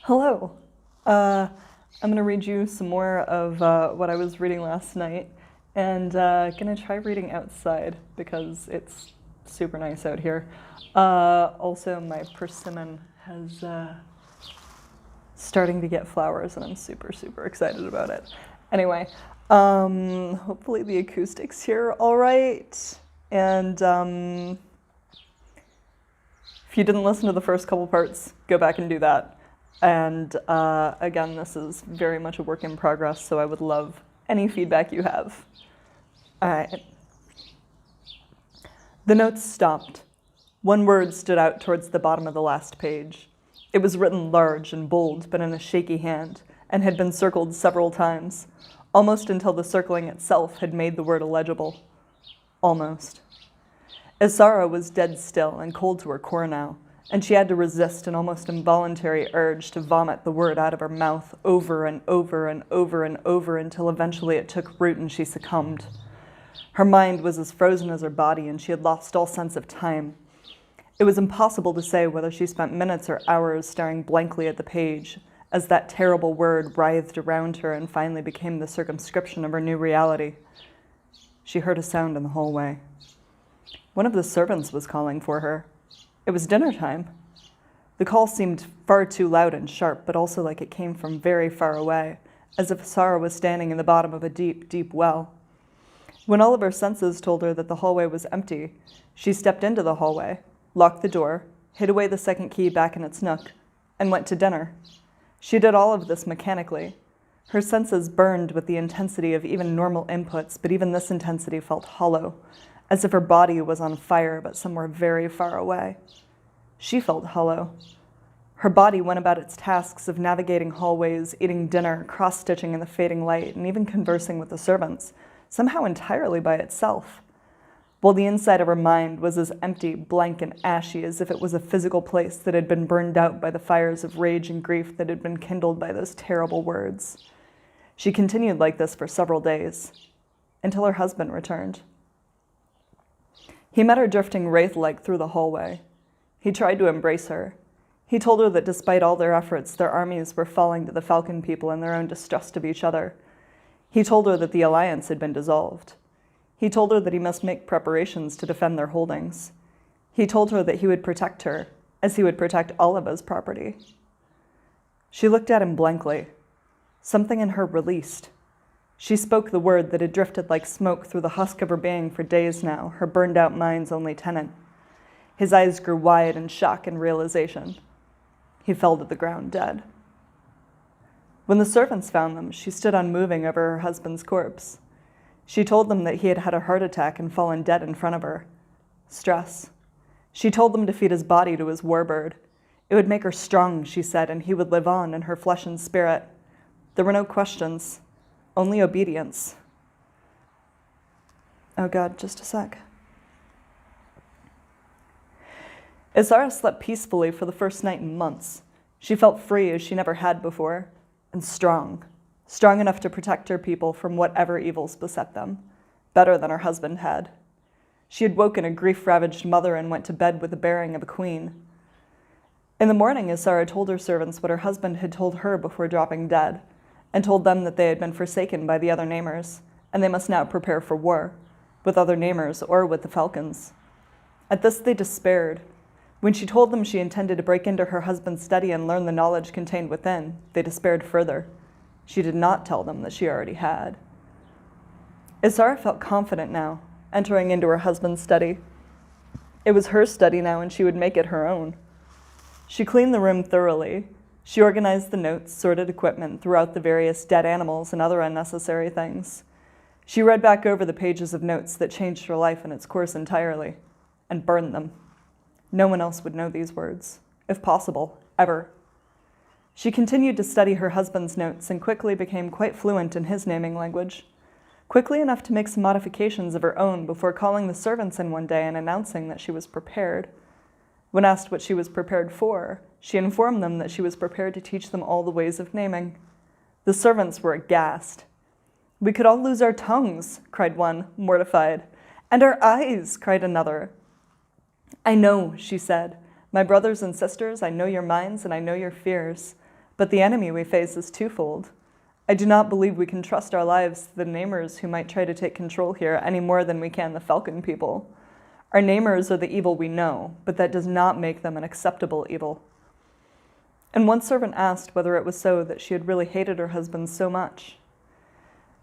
Hello. I'm going to read you some more of what I was reading last night, and going to try reading outside because it's super nice out here. Also, my persimmon has starting to get flowers, and I'm super, super excited about it. Anyway, hopefully the acoustics here are all right, and if you didn't listen to the first couple parts, go back and do that. And again, this is very much a work in progress, so I would love any feedback you have. All right. The notes stopped. One word stood out towards the bottom of the last page. It was written large and bold, but in a shaky hand, and had been circled several times, almost until the circling itself had made the word illegible. Almost. Assara was dead still and cold to her core now, and she had to resist an almost involuntary urge to vomit the word out of her mouth over and over and over and over until eventually it took root and she succumbed. Her mind was as frozen as her body, and she had lost all sense of time. It was impossible to say whether she spent minutes or hours staring blankly at the page as that terrible word writhed around her and finally became the circumscription of her new reality. She heard a sound in the hallway. One of the servants was calling for her. It was dinner time. The call seemed far too loud and sharp, but also like it came from very far away, as if Assara was standing in the bottom of a deep, deep well. When all of her senses told her that the hallway was empty, she stepped into the hallway, locked the door, hid away the second key back in its nook, and went to dinner. She did all of this mechanically. Her senses burned with the intensity of even normal inputs, but even this intensity felt hollow, as if her body was on fire, but somewhere very far away. She felt hollow. Her body went about its tasks of navigating hallways, eating dinner, cross-stitching in the fading light, and even conversing with the servants, somehow entirely by itself, while the inside of her mind was as empty, blank, and ashy as if it was a physical place that had been burned out by the fires of rage and grief that had been kindled by those terrible words. She continued like this for several days, until her husband returned. He met her drifting wraith-like through the hallway. He tried to embrace her. He told her that despite all their efforts, their armies were falling to the Falcon people in their own distrust of each other. He told her that the alliance had been dissolved. He told her that he must make preparations to defend their holdings. He told her that he would protect her, as he would protect Oliva's property. She looked at him blankly. Something in her released. She spoke the word that had drifted like smoke through the husk of her being for days now, her burned-out mind's only tenant. His eyes grew wide in shock and realization. He fell to the ground dead. When the servants found them, she stood unmoving over her husband's corpse. She told them that he had had a heart attack and fallen dead in front of her. Stress. She told them to feed his body to his warbird. It would make her strong, she said, and he would live on in her flesh and spirit. There were no questions. Only obedience. Oh God, just a sec. Assara slept peacefully for the first night in months. She felt free as she never had before, and strong. Strong enough to protect her people from whatever evils beset them, better than her husband had. She had woken a grief-ravaged mother and went to bed with the bearing of a queen. In the morning, Assara told her servants what her husband had told her before dropping dead, and told them that they had been forsaken by the other namers, and they must now prepare for war, with other namers or with the Falcons. At this they despaired. When she told them she intended to break into her husband's study and learn the knowledge contained within, they despaired further. She did not tell them that she already had. Assara felt confident now, entering into her husband's study. It was her study now, and she would make it her own. She cleaned the room thoroughly. She organized the notes, sorted equipment, threw out the various dead animals and other unnecessary things. She read back over the pages of notes that changed her life and its course entirely, and burned them. No one else would know these words, if possible, ever. She continued to study her husband's notes and quickly became quite fluent in his naming language, quickly enough to make some modifications of her own before calling the servants in one day and announcing that she was prepared. When asked what she was prepared for, she informed them that she was prepared to teach them all the ways of naming. The servants were aghast. "We could all lose our tongues," cried one, mortified. "And our eyes," cried another. "I know," she said. "My brothers and sisters, I know your minds and I know your fears. but the enemy we face is twofold. I do not believe we can trust our lives to the Namers who might try to take control here any more than we can the Falcon people. Our Namers are the evil we know, but that does not make them an acceptable evil. And one servant asked whether it was so that she had really hated her husband so much.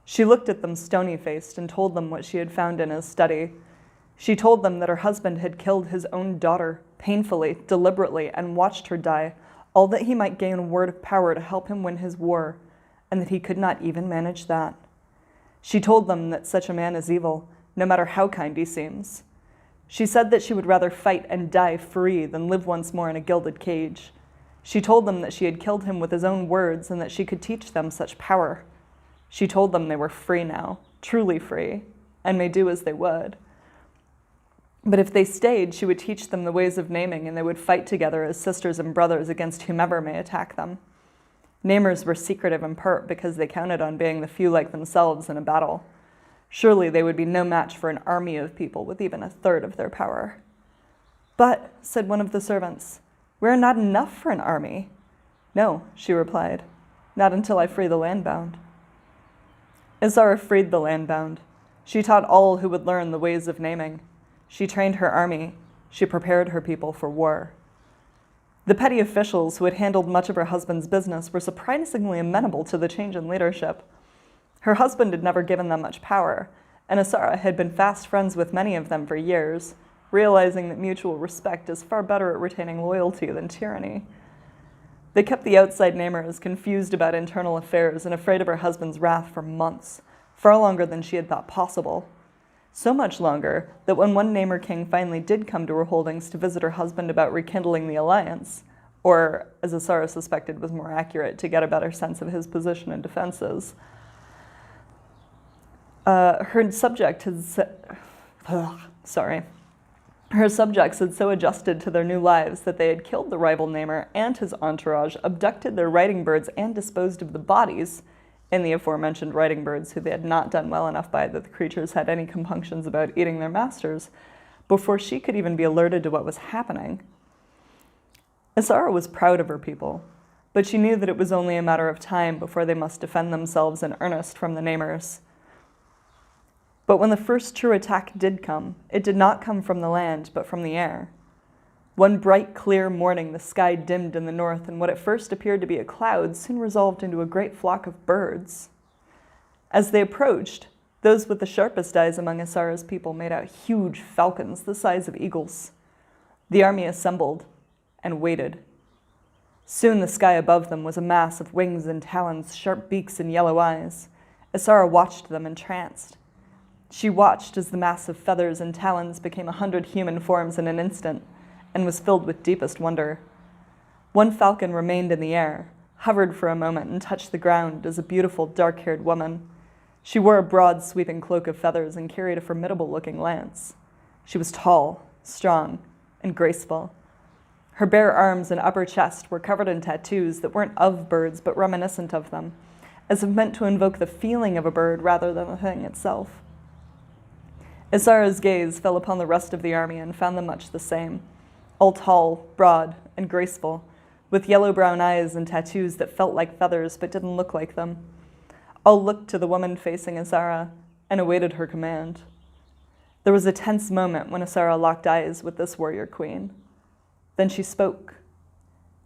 She looked at them stony-faced and told them what she had found in his study. She told them that her husband had killed his own daughter, painfully, deliberately, and watched her die, all that he might gain a word of power to help him win his war, and that he could not even manage that. She told them that such a man is evil, no matter how kind he seems. She said that she would rather fight and die free than live once more in a gilded cage. She told them that she had killed him with his own words and that she could teach them such power. She told them they were free now, truly free, and may do as they would. But if they stayed, she would teach them the ways of naming, and they would fight together as sisters and brothers against whomever may attack them. Namers were secretive and pert because they counted on being the few like themselves in a battle. Surely they would be no match for an army of people with even a third of their power. But, said one of the servants, we are not enough for an army. No, she replied, not until I free the landbound. Assara freed the landbound. She taught all who would learn the ways of naming. She trained her army. She prepared her people for war. The petty officials who had handled much of her husband's business were surprisingly amenable to the change in leadership. Her husband had never given them much power, and Assara had been fast friends with many of them for years, realizing that mutual respect is far better at retaining loyalty than tyranny. They kept the outside namers confused about internal affairs and afraid of her husband's wrath for months, far longer than she had thought possible. So much longer that when one namer king finally did come to her holdings to visit her husband about rekindling the alliance, or, as Assara suspected was more accurate, to get a better sense of his position and defenses, her subjects had so adjusted to their new lives that they had killed the rival namer and his entourage, abducted their riding birds, and disposed of the bodies in the aforementioned riding birds who they had not done well enough by that the creatures had any compunctions about eating their masters, before she could even be alerted to what was happening. Assara was proud of her people, but she knew that it was only a matter of time before they must defend themselves in earnest from the namers. But when the first true attack did come, it did not come from the land, but from the air. One bright, clear morning, the sky dimmed in the north, and what at first appeared to be a cloud soon resolved into a great flock of birds. As they approached, those with the sharpest eyes among Assara's people made out huge falcons the size of eagles. The army assembled and waited. Soon the sky above them was a mass of wings and talons, sharp beaks and yellow eyes. Assara watched them entranced. She watched as the mass of feathers and talons became 100 human forms in an instant, and was filled with deepest wonder. One falcon remained in the air, hovered for a moment, and touched the ground as a beautiful, dark-haired woman. She wore a broad, sweeping cloak of feathers and carried a formidable-looking lance. She was tall, strong, and graceful. Her bare arms and upper chest were covered in tattoos that weren't of birds but reminiscent of them, as if meant to invoke the feeling of a bird rather than the thing itself. Assara's gaze fell upon the rest of the army and found them much the same, all tall, broad, and graceful, with yellow-brown eyes and tattoos that felt like feathers but didn't look like them. All looked to the woman facing Assara and awaited her command. There was a tense moment when Assara locked eyes with this warrior queen. Then she spoke.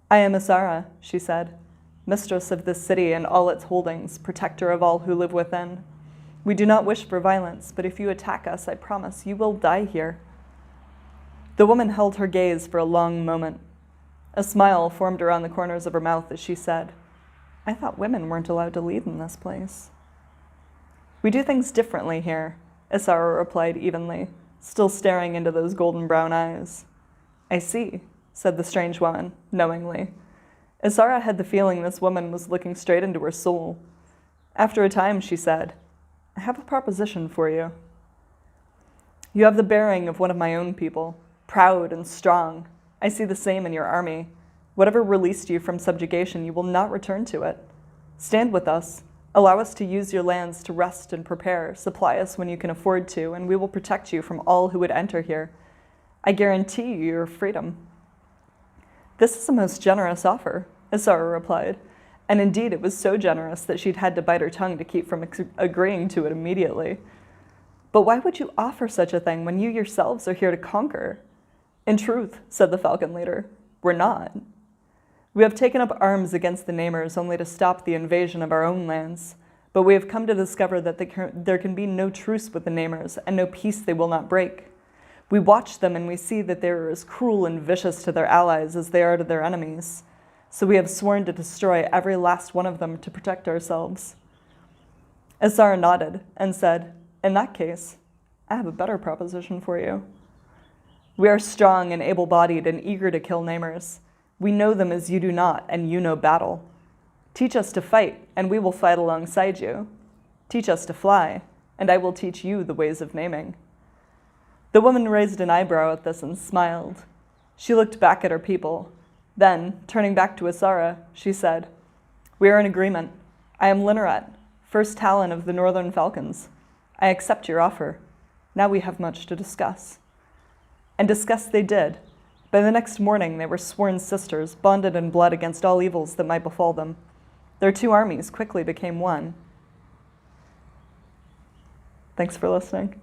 "I am Assara," she said, "mistress of this city and all its holdings, protector of all who live within. We do not wish for violence, but if you attack us, I promise you will die here." The woman held her gaze for a long moment. A smile formed around the corners of her mouth as she said, "I thought women weren't allowed to lead in this place." "We do things differently here," Assara replied evenly, still staring into those golden brown eyes. "I see," said the strange woman, knowingly. Assara had the feeling this woman was looking straight into her soul. After a time, she said, "I have a proposition for you. You have the bearing of one of my own people, proud and strong. I see the same in your army. Whatever released you from subjugation, you will not return to it. Stand with us. Allow us to use your lands to rest and prepare. Supply us when you can afford to, and we will protect you from all who would enter here. I guarantee you your freedom." "This is a most generous offer," Assara replied. And indeed, it was so generous that she'd had to bite her tongue to keep from agreeing to it immediately. But why would you offer such a thing when you yourselves are here to conquer? In truth, said the Falcon leader, we're not. We have taken up arms against the Namers only to stop the invasion of our own lands, but we have come to discover that there can be no truce with the Namers and no peace they will not break. We watch them and we see that they are as cruel and vicious to their allies as they are to their enemies. So we have sworn to destroy every last one of them to protect ourselves. Assara nodded and said, in that case, I have a better proposition for you. We are strong and able-bodied and eager to kill Namers. We know them as you do not, and you know battle. Teach us to fight, and we will fight alongside you. Teach us to fly, and I will teach you the ways of naming. The woman raised an eyebrow at this and smiled. She looked back at her people. Then, turning back to Assara, she said, we are in agreement. I am Linneret, first Talon of the Northern Falcons. I accept your offer. Now we have much to discuss. And discuss they did. By the next morning, they were sworn sisters, bonded in blood against all evils that might befall them. Their two armies quickly became one. Thanks for listening.